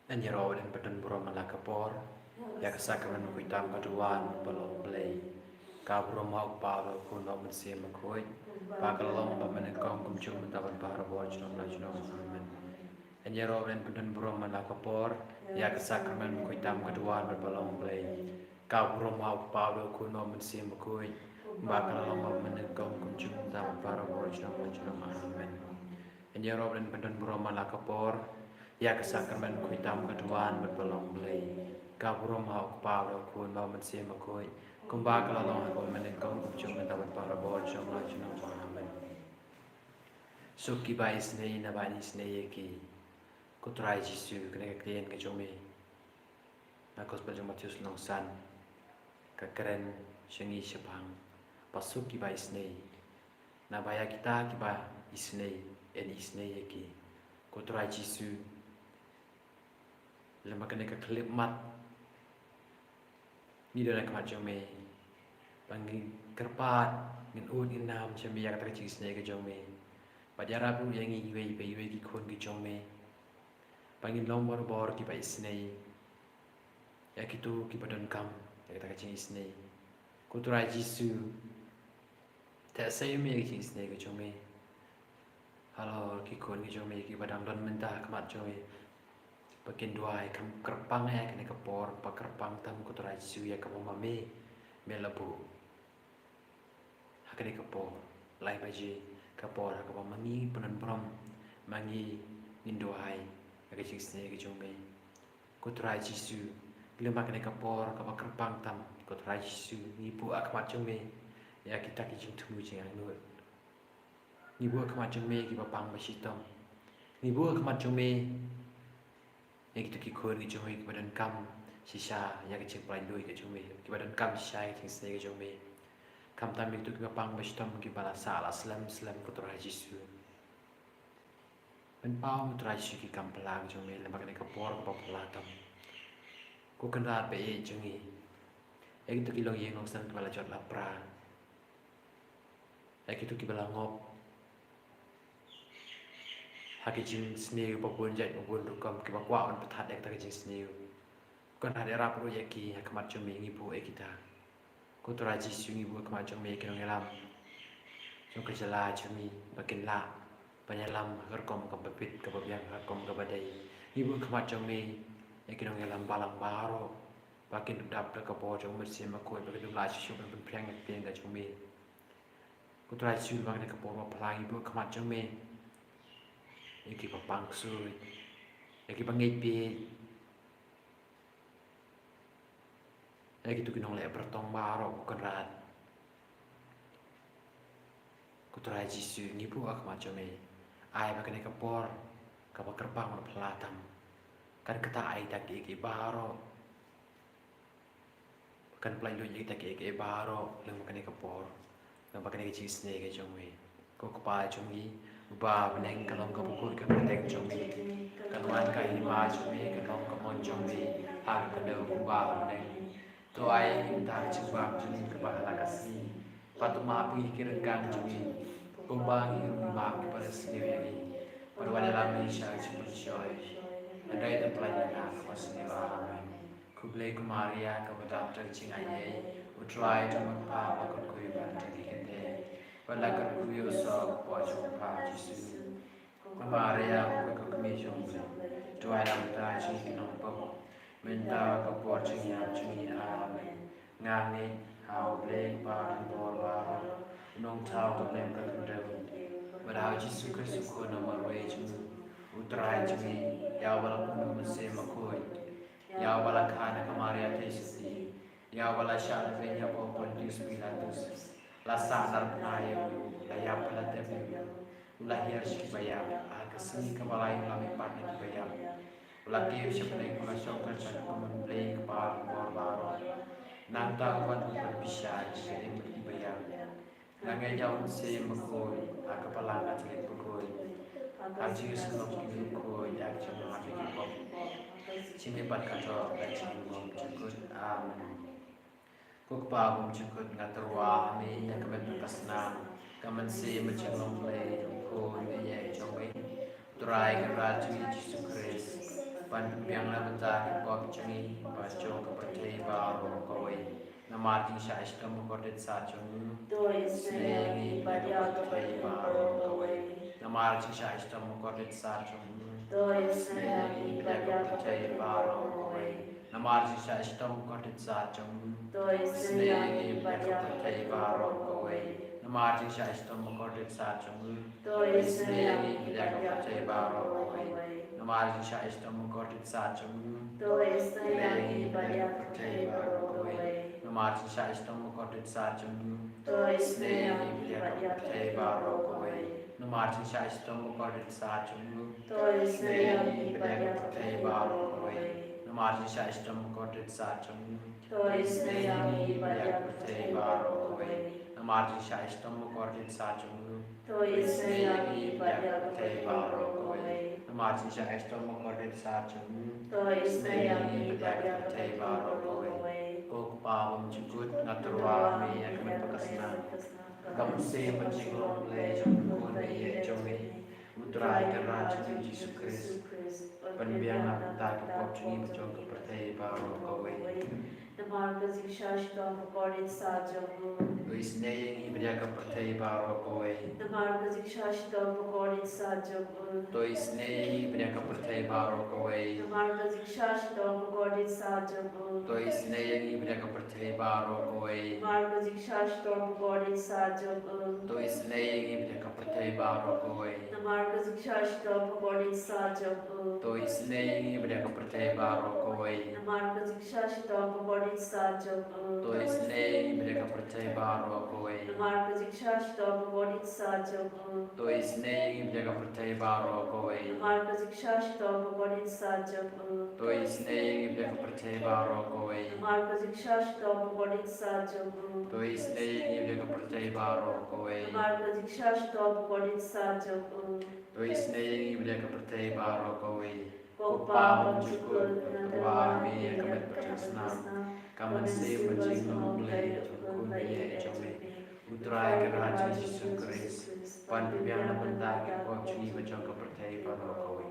Anjero dan badan buro malakapor, ya kesakaman kuitam kaduan balong play. Kabro mau palo kuno mensi makoi, pakalong pamanekong kumchum mentawan para bojnom lajnom amen. Anjero dan badan buro malakapor, ya kesakaman kuitam kaduan balong play. Kabro mau palo kuno mensi makoi, pakalong pamanekong kumchum mentawan para bojnom lajnom amen. Anjero dan badan buro malakapor, ya kesakramen kuitam keduan berpelong beli. Kaburo mau kepala kun mau mensi makui. Kumba kalalong aku menengkong kumcung mendapat para bojong lajunong amen. Suki bai snei na bai ni snei ki. Kutrai jisu kena klien ke jomi. Nakos bajong Matius nongsan. Kakeren shengi sepang. Pasuki bai snei. Na baya kita kiba isnei en isnei ki. Kutrai jisu lama kena ke klip mat ni dah nak macam me panggil kerpat ngin ud ngin nam macam me yang kata kecil sini ke jom me pajarap lu yang iwe ki kon ke jom me panggil lombor bor ki pai sini ya kitu ki badan kam yang kata kecil sini kutura jisu tak saya me kecil sini ke jom me halo ki kon ke jom me ki badang don mentah kemat jom me Bagian dua kam kerpang ya kena kepor pa kerpang tam kutura jisu ya kamu mame melabu hakane kepor lai baji kepor kamu mangi penan prom mangi nindoai aga jiksne ke jombe kutura jisu lema kena kepor kamu kerpang tam kutura jisu ibu akmat jombe ya kita kijing tumu jeng anut ibu akmat jombe ki bapang basitom ibu akmat jombe yang kita kikun ke jombe ke badan kam sisa yang kecil pelai lui ke jombe ke badan kam sisa yang tinggi ke jombe kam tamik tu ke pang bastom ke bala salah selam kutura jisu ben pau kutura jisu ki kam pelang jombe lembaga ne kapor ke pelatam ku kenal pe jongi yang kita kilong yang nongsan ke bala jot lapra yang kita ki bala ngop haki jing sniu babun jat babun rukam ki bakwa on petat ek tak jing sniu kon hade rap ru yaki hakmat jombe ngibu e kita kutura jisu ngibu hakmat jombe ki ngelam so kejala jumi bakin la penyelam kerkom ke bebit ke bebiang kerkom ke badai ngibu hakmat jombe yaki ngelam balang baro bakin dap ke bojong mesin makoi bakin la jisu ben preng piang ke jombe kutura jisu bakin ke boro pelang ibu hakmat jombe yaki papang sui yaki pangipi yaki tu kinong le bertong baro bukan rat kutura jisu ngibu ak macam ni ai pakai kapor kapa kerpang pelatam kan kata ai tak iki baro kan pelai lu tak iki baro leng pakai kapor leng pakai jis ni ke jomwe ko kapa jomgi ba beneng kalong ka bukul ka beneng jombi kanuan ka ima jombi kalong ka mon jombi har ka de ba beneng to ai ta chubak jombi ka ba la kasi patuma pi kirkan jombi kumbang hiru ma ki pada sendiri pada dalam Indonesia seperti joy ada itu pelajaran ka sendiri amen kublai ku Maria ka badap tercing ayai utrai to pa pa ko ba terkite wala ka kuyo so po pa jisu Maria ko kami jombe to ai lam ta chi kinong po menta ka po chi ya chi amen ngani hau ble pa bor ba nong tau lem ka kudem badau jisu Kristus ko na marwe chi utrai chi ya wala kuno mese makoi ya wala kana ka Maria tesi ya wala sha venya po Pontius Pilatus la sadar penayo la ya pala tebe lahir shibaya akasini kabalai lami partner kibaya lagi shibaya kula shokar pada kumun play kepal borbaro nanta kuat berbisa jadi kibaya langai jauh se makoi akapalanga cile makoi haji senok kini makoi yak cuma hati kipop cini bat kato dan cini mom cukup amen Kukpa bum cukut ngaterwa ni yang kemen berkasnam kamen si mencelong play ko ni ye chongwe try ke ratu Yesus Kristus Pan biang na benta ki pop chungi Pacho ka prathe baro kawai Namati sha ishtam kordet sa chung Snehi bidya ka prathe baro kawai Namati sha ishtam kordet sa chung Snehi bidya ka prathe baro kawai Namati sha ishtam kordet sa chung Snehi bidya ka prathe baro kawai Namati sha ishtam kordet sa chung Snehi bidya ka prathe baro kawai Namari sha ishtam kordet sa chung Snehi bidya ka prathe baro kawai Namari sha ishtam kordet sa chung Snehi bidya ka prathe baro kawai Namari sha ishtam kordet sa chung Snehi bidya ka prathe baro kawai Namari sha ishtam kordet sa chung Snehi bidya ka prathe baro kawai Namari sha ishtam kordet sa chung Snehi bidya ka prathe baro kawai Namari sha ishtam kordet sa chung Snehi bidya ka prathe baro kawai Kok pavam chukut naturwa mi akamet pakasna Kam se machinglong le jong kun ye jongi Utrai kara chung Jesus Christ Panbiang na ta ka pop chungi bachong ka prathe baro kawai Namarga zikshashtam kordet sa chung Luis neyeng ibadya ka prathe baro kawai Namarga zikshashtam kordet sa chung Luis neyeng ibadya ka prathe baro kawai Namarga zikshashtam kordet sa chung Luis neyeng ibadya ka prathe baro kawai Namarga zikshashtam kordet sa chung Luis neyeng ibadya ka prathe baro kawai Namarga zikshashtam kordet sa chung Luis neyeng ibadya ka prathe baro kawai Namarga zikshashtam kordet sa chung Luis neyeng ibadya ka prathe baro kawai Namarga zikshashtam kordet sa chung Luis neyeng ibadya ka prathe baro kawai Namarga zikshashtam kordet sa chung Luis neyeng ibadya ka prathe baro kawai Namarga zikshashtam kordet sa chung Luis neyeng ibadya ka prathe baro kawai Namarga zikshashtam kordet sa chung Luis neyeng ibadya ka prathe baro kawai Kopam chukul Wa mi akamet pakasna Kaman se machinglong le jong kun ye jongi Utrai kara Jesus Christ Panbiang na benta ki pop chungi bachong ka prathe baro kawai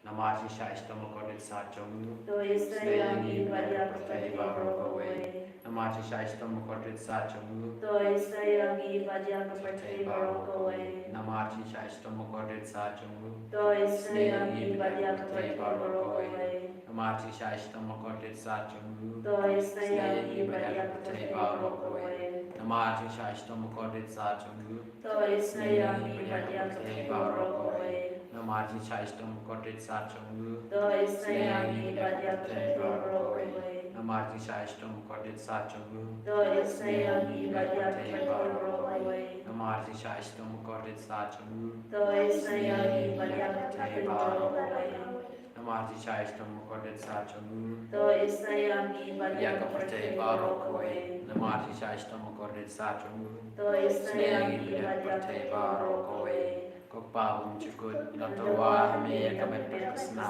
Namasi sha ishtam kordet sa chung Snehi bidya ka prathe baro kawai Namasi sha ishtam kordet sa chung Snehi bidya ka prathe baro kawai Namasi sha ishtam kordet sa chung Snehi bidya ka prathe baro kawai Namasi sha ishtam kordet sa chung Snehi bidya ka prathe baro kawai Namasi sha ishtam kordet sa chung Snehi bidya ka prathe baro kawai Namasi sha ishtam kordet sa chung Snehi bidya ka prathe baro kawai Namasi sha ishtam kordet sa chung Snehi bidya ka prathe baro kawai Namasi sha ishtam kordet sa chung Snehi bidya ka prathe baro kawai Namasi sha ishtam kordet sa chung Snehi bidya Ya ka ka prathe prathe baro baro kawai kawai Namasi sha ishtam kordet sa chung Snehi bidya ka prathe baro kawai Kok pavam chukut naturwa mi akamet pakasna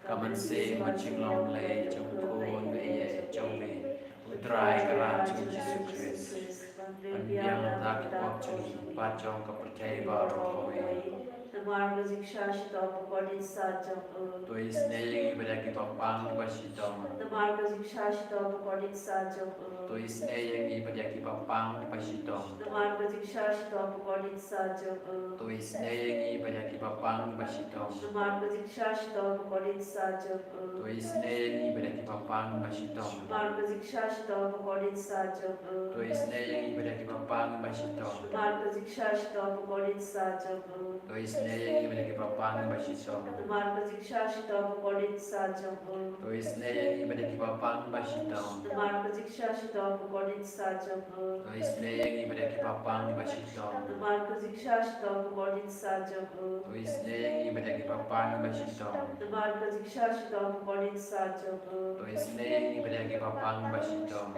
Kaman se machinglong le jong kun ye jongi Utrai kara chung Jesus Christ Panbiang na ta ki pop chungi bachong ka prathe baro kawai Namarga zikshashtam kordet sa chung Luis neyeng ibadya ki papang pasitong Namarga zikshashtam kordet sa chung Luis neyeng ibadya ki papang pasitong Namarga zikshashtam kordet sa chung Luis neyeng ibadya ki papang pasitong Namarga zikshashtam kordet sa chung Luis neyeng ibadya ki papang pasitong Namarga zikshashtam kordet sa chung Luis neyeng ibadya ki papang pasitong Namarga zikshashtam kordet sa chung Luis neyeng ibadya ki papang pasitong Namarga zikshashtam kordet sa chung Luis neyeng ibadya ki papang pasitong Namarga zikshashtam kordet sa chung Luis neyeng ibadya ki papang pasitong Namarga zikshashtam kordet sa chung Luis neyeng ibadya ki papang pasitong Namarga zikshashtam kordet sa chung Luis neyeng ibadya ki papang pasitong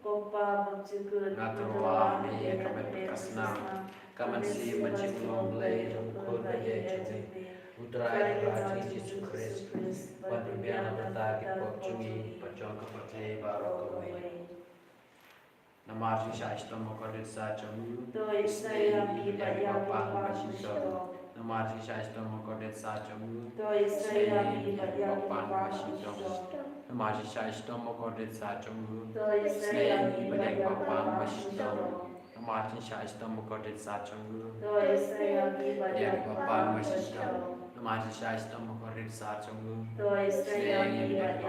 Kopam chukul Naturwa mi akamet pakasna Kaman se machinglong le jong kun ye jongi Utrai kara Jesus Christ Panbiang na benta ki pop chungi bachong ka prathe baro kawai Namah Shishai Stomo Kodit Sachamu, To Israel Bibaya Namah Namah Shishai Stomo Kodit Sachamu, To Israel Bibaya Namah Shishai Stomo Kodit Sachamu, To Israel Bibaya Namah Shishai Stomo Kodit Sachamu, To Israel Bibaya Namah Shishai Stomo Kodit Sachamu, To Israel Bibaya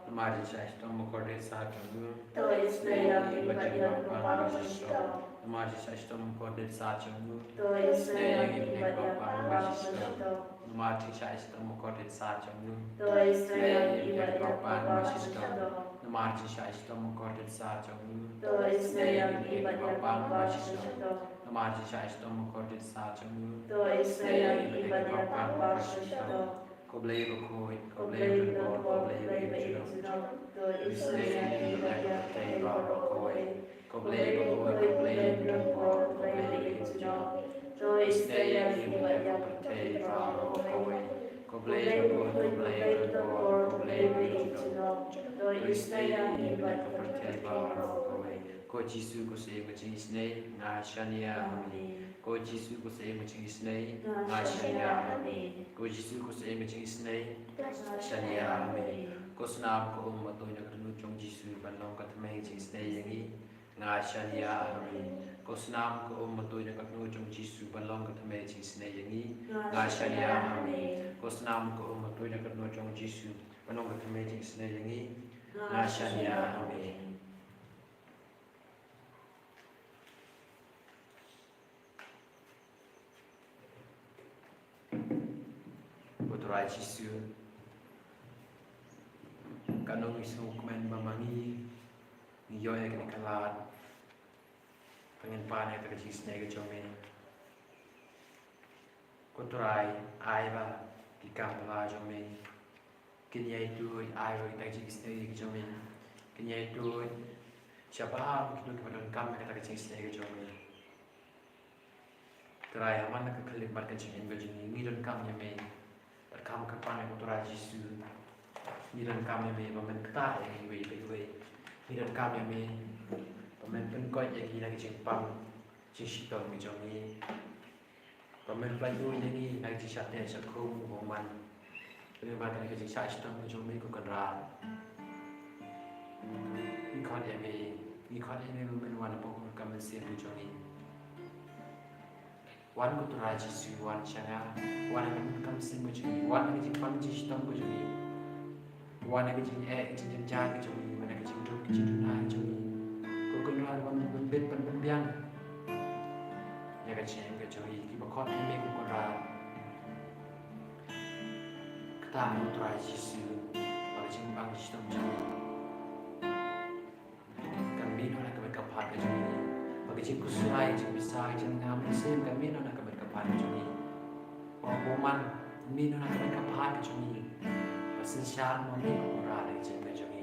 Namah Shishai Stomo Kodit Sachamu, To Israel Bibaya Namah Shishai Stomo Kodit Sachamu, To Israel Bibaya Namah Shishai Stomo Kodit Sachamu, To Israel Bibaya Namah Shishai Stomo Kodit Sachamu, To Israel Bibaya Namah Shishai Stomo Kodit Sachamu, To Israel Bibaya Koblei Bokoi, Koblei Koblei Bokoi, Koblei Bokoi, To Israel Bibaya Koblei Koblei Bokoi, To Israel Bibaya Koblei To Israel Ko Jisu ko se mo ching snei nga shania ko Jisu ko se mo ching snei nga shania ko Jisu ko se mo ching snei shania ko snap ko mo to na kanu chong Jisu ban long ka thmei ching snei yangi nga shania ko snap ko mo to na kanu chong Jisu ban long ka thmei ching snei yangi nga shania ko snap ko mo to na kanu chong Jisu ban long ka thmei ching snei yangi nga shania Putra Jisu kanong isuk men mamangi niyoy kini kalat pengen pane ta Jisu ne ke chome Putra ai ba ki kam la chome kini ai tu ai ro ta Jisu ne ke chome kini ai tu siapa ki tu padon kam ta Jisu ne ke chome Trai aman nak kelibat ke chingin ke jingi ni don kam ya me kam ke pane Putra Jisu ni don kam ya me pamen kta e we ni don kam ya me pamen pen ko ye ki na ke ching pam chi shi to mi jong ni pamen plai du ye ni na chi shat ne sa khu mo man pe ba ke chi sa shi to mi jong me ko kan ra ni ko ye me men wan po ko kam se mi jong ni Wan Putra Jisu wan changa wan akan kam sin mo jini wan akan jing pam ji stom ko jini wan akan jing jing ja ko jini wan akan jing duk jing na jini ko ko na wan ben bet pan ben biang ya ka chen ko jini ki ba khot me ko ra kta Putra Jisu wan jing pam ji stom jini kami no nak ka phat ko jini bagi cikgu sulai, cikgu bisai, cikgu ngamen sem kami nak berkapan juni. Orang mi nak berkapan juni. Pasal syar mami orang lagi cikgu juni.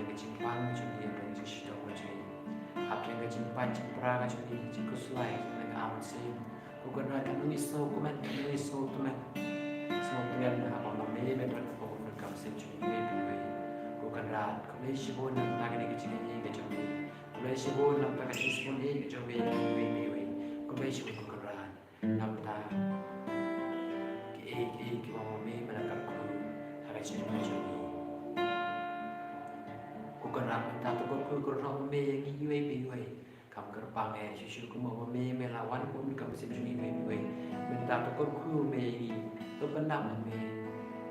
yang kejimpang jadi yang kejisyo jadi hak yang kejimpan jempra jadi jikus lai dengan amat sih bukan rakan mengiso kuman mengiso teman semua pengen apa mami memang aku berkam sejui bibi bukan rat komisi pun nak lagi kejingan kejumi komisi pun nak pakai sistem ini kejumi bibi komisi pun bukan rat namta ki mami menangkapku harus jadi kejumi bukan rat minta tukul kurang mami yang bibi kamu gerbang susu kumu mami melawan pun kamu sejui bibi minta tukul ku mami tu benar mami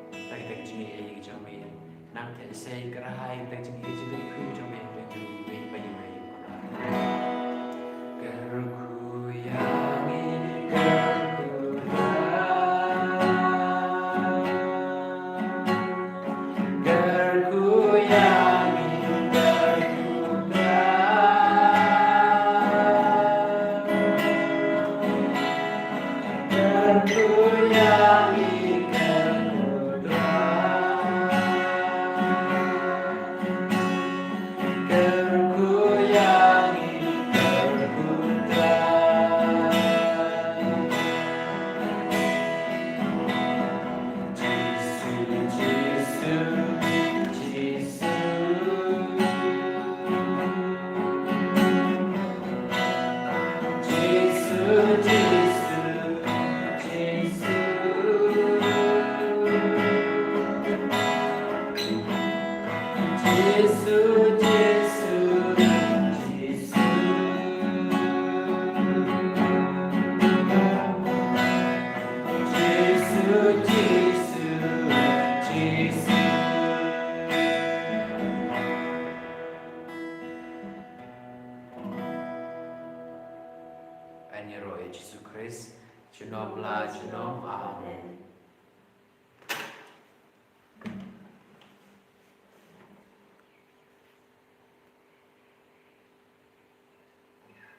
tak tak cumi kejumi nang tak say kerahai tak cumi jadi ku cumi tak cumi bayi kerku yang Jesus Christ, Junom la Junom, Amen.